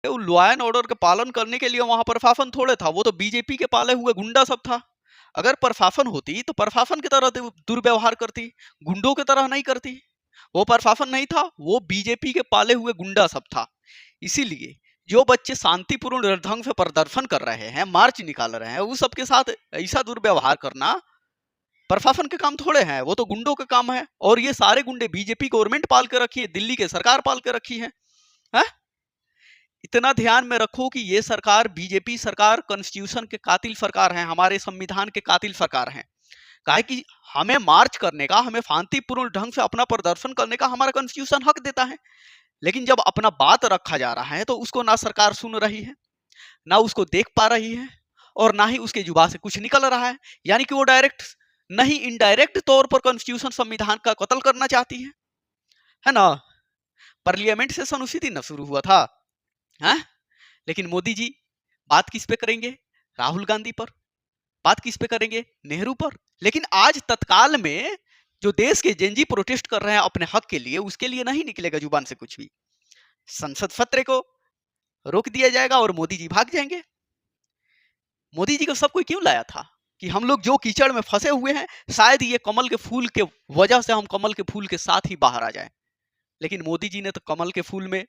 वो law and order के पालन करने के लिए वहां प्रशासन थोड़े था, वो तो बीजेपी के पाले हुए गुंडा सब था। अगर प्रशासन होती तो प्रशासन की तरह दुर्व्यवहार करती, गुंडों की तरह नहीं करती। वो प्रशासन नहीं था, वो बीजेपी के पाले हुए गुंडा सब था। इसीलिए जो बच्चे शांतिपूर्ण ढंग से प्रदर्शन कर रहे हैं, मार्च निकाल रहे हैं, उस सबके साथ ऐसा दुर्व्यवहार करना प्रशासन के काम थोड़े हैं, वो तो गुंडों के काम है। और ये सारे गुंडे बीजेपी गवर्नमेंट पाल के रखी है, दिल्ली के सरकार पाल के रखी है। इतना ध्यान में रखो कि ये सरकार, बीजेपी सरकार, कॉन्स्टिट्यूशन के कातिल सरकार है, हमारे संविधान के कातिल सरकार है। काहे कि हमें मार्च करने का, हमें शांतिपूर्ण ढंग से अपना प्रदर्शन करने का हमारा कॉन्स्टिट्यूशन हक देता है। लेकिन जब अपना बात रखा जा रहा है तो उसको ना सरकार सुन रही है, ना उसको देख पा रही है, और ना ही उसके जुबान से कुछ निकल रहा है। यानी कि वो डायरेक्ट नहीं, इनडायरेक्ट तौर पर कॉन्स्टिट्यूशन, संविधान का कत्ल करना चाहती है ना। पार्लियामेंट सेशन उसी दिन शुरू हुआ था, है? लेकिन मोदी जी बात किस पे करेंगे? राहुल गांधी पर। बात किस पे करेंगे? नेहरू पर। लेकिन आज तत्काल में जो देश के जेनजी प्रोटेस्ट कर रहे हैं अपने हक के लिए, उसके लिए नहीं निकलेगा जुबान से कुछ भी। संसद सत्र को रोक दिया जाएगा और मोदी जी भाग जाएंगे। मोदी जी को सब कोई क्यों लाया था? कि हम लोग जो कीचड़ में फंसे हुए हैं, शायद ये कमल के फूल के वजह से हम कमल के फूल के साथ ही बाहर आ जाए। लेकिन मोदी जी ने तो कमल के फूल में,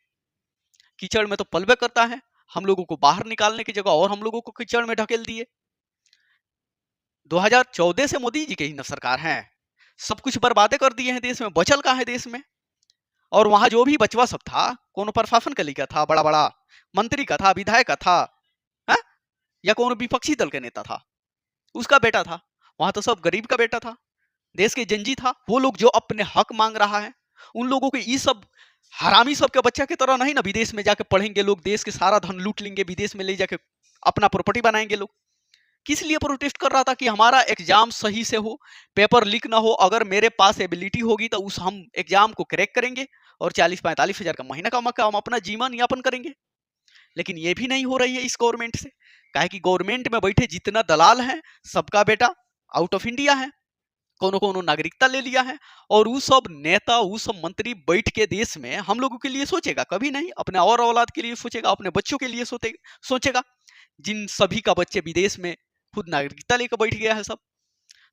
कीचड़ में तो पलवे करता है। हम लोगों को बाहर निकालने की जगह और हम लोगों को कीचड़ में ढकेल दिए। 2014 से मोदी जी की ही सरकार है, सब कुछ बर्बादे कर दिए हैं देश में। बचल का है देश में? और वहां जो भी बचवा सब था, कौन प्रशासन का लिखा था? बड़ा बड़ा मंत्री का था, विधायक का था, है? या कौन विपक्षी दल के नेता था? उसका बेटा था। वहां तो सब गरीब का बेटा था, देश के जंजी था। वो लोग जो अपने हक मांग रहा है, उन लोगों को ये सब हरामी सब के बच्चा की तरह नहीं ना विदेश में जाके पढ़ेंगे लोग, देश के सारा धन लूट लेंगे, विदेश में ले जाके अपना प्रॉपर्टी बनाएंगे लोग। किस लिए प्रोटेस्ट कर रहा था? कि हमारा एग्जाम सही से हो, पेपर लीक ना हो। अगर मेरे पास एबिलिटी होगी तो उस हम एग्जाम को क्रैक करेंगे और 40-45 हजार का महीना कमा के हम अपना जीवन यापन करेंगे। लेकिन ये भी नहीं हो रही है इस गवर्नमेंट से। काहे कि गवर्नमेंट में बैठे जितना दलाल है, सबका बेटा आउट ऑफ इंडिया है, कोनो कोनो नागरिकता ले लिया है। और वो सब नेता, वो सब मंत्री बैठ के देश में हम लोगों के लिए सोचेगा? कभी नहीं। अपने और औलाद के लिए सोचेगा, अपने बच्चों के लिए सोचेगा। जिन सभी का बच्चे विदेश में खुद नागरिकता लेकर बैठ गया है सब,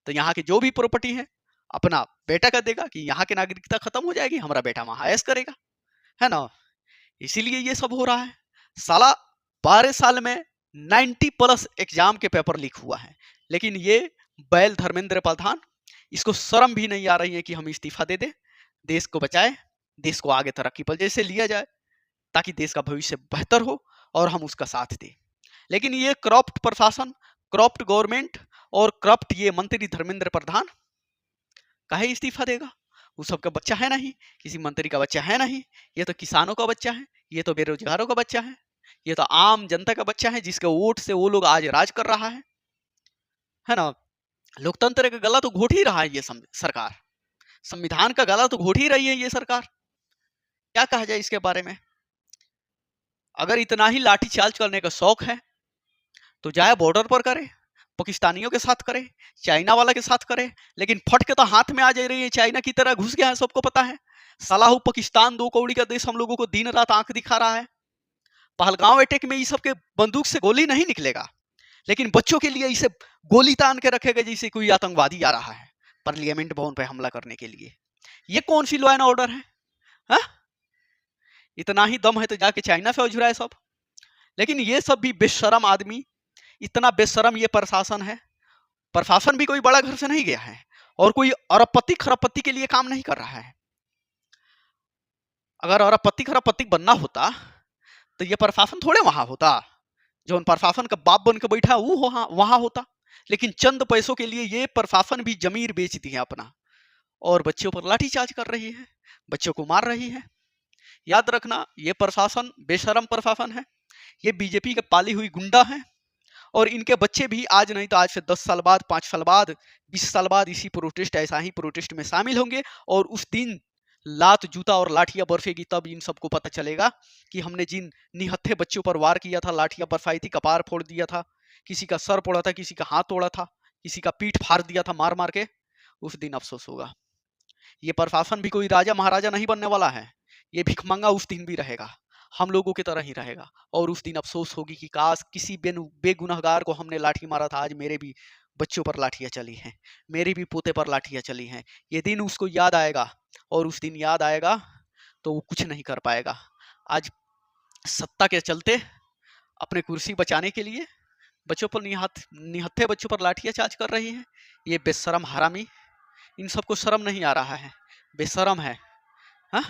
तो यहाँ की जो भी प्रॉपर्टी है अपना बेटा का देगा कि यहाँ की नागरिकता खत्म हो जाएगी, हमारा बेटा वहां ऐश करेगा, है ना। इसीलिए ये सब हो रहा है। साला 12 साल में 90+ एग्जाम के पेपर लीक हुआ है। लेकिन ये बैल धर्मेंद्र प्रधान, इसको शर्म भी नहीं आ रही है कि हम इस्तीफा दे दें, देश को बचाए, देश को आगे तरक्की पर जैसे लिया जाए, ताकि देश का भविष्य बेहतर हो और हम उसका साथ दें। लेकिन ये करप्ट प्रशासन, करप्ट गवर्नमेंट और करप्ट ये मंत्री धर्मेंद्र प्रधान काहे इस्तीफा देगा? वो सबका बच्चा है नहीं, किसी मंत्री का बच्चा है नहीं। ये तो किसानों का बच्चा है, ये तो बेरोजगारों का बच्चा है, ये तो आम जनता का बच्चा है, जिसके वोट से वो लोग आज राज कर रहा है ना। लोकतंत्र का गला तो घोट ही रहा है ये सरकार, संविधान का गला तो घोट ही रही है ये सरकार। क्या कहा जाए इसके बारे में? अगर इतना ही लाठीचार्ज करने का शौक है तो जाए बॉर्डर पर करे, पाकिस्तानियों के साथ करे, चाइना वाला के साथ करे। लेकिन फट के तो हाथ में आ जा रही है, चाइना की तरह घुस गया है, सबको पता है। सलाहू पाकिस्तान 2 कौड़ी का देश हम लोगों को दिन रात आंख दिखा रहा है। पहलगांव अटैक में ये सब के बंदूक से गोली नहीं निकलेगा, लेकिन बच्चों के लिए इसे गोली तान के रखेगा जैसे कोई आतंकवादी आ रहा है पार्लियामेंट भवन पे हमला करने के लिए। ये कौन सी लॉ एंड ऑर्डर है? हा? इतना ही दम है तो जाके चाइना से उजुराए सब। लेकिन ये सब भी बेशरम आदमी, इतना बेशरम ये प्रशासन है। प्रशासन भी कोई बड़ा घर से नहीं गया है और कोई अरबपति खरबपति के लिए काम नहीं कर रहा है। अगर अरबपति खरबपति बनना होता तो ये प्रशासन थोड़े वहां होता। जो प्रशासन का बाप बन के बैठा वो वहां होता। लेकिन चंद पैसों के लिए ये प्रशासन भी जमीर बेच दी है अपना, और बच्चों पर लाठीचार्ज कर रही है, बच्चों को मार रही है। याद रखना, ये प्रशासन बेशरम प्रशासन है, ये बीजेपी के पाली हुई गुंडा है। और इनके बच्चे भी आज नहीं तो आज से 10 साल बाद, 5 साल बाद, 20 साल बाद इसी प्रोटेस्ट, ऐसा ही प्रोटेस्ट में शामिल होंगे। और उस दिन लात जूता और लाठियां बरसेगी, तब इन सबको पता चलेगा कि हमने जिन निहत्थे बच्चों पर वार किया था, लाठियां बरसाई थी, कपार फोड़ दिया था, किसी का सर फोड़ा था, किसी का हाथ तोड़ा था, किसी का पीठ फाड़ दिया था मार मार के, उस दिन अफसोस होगा। ये प्रशासन भी कोई राजा महाराजा नहीं बनने वाला है, ये भिखमंगा उस दिन भी रहेगा। हम लोगों की तरह ही रहेगा। और उस दिन अफ़सोस होगी कि काश किसी बेगुनाहगार को हमने लाठी मारा था, आज मेरे भी बच्चों पर लाठियाँ चली हैं, मेरे भी पोते पर लाठियाँ चली हैं। ये दिन उसको याद आएगा, और उस दिन याद आएगा तो वो कुछ नहीं कर पाएगा। आज सत्ता के चलते अपने कुर्सी बचाने के लिए बच्चों पर निहत्थे बच्चों पर लाठियाँ चार्ज कर रही हैं। ये बेशर्म हरामी, इन सबको शर्म नहीं आ रहा है, बेशर्म है। हाँ?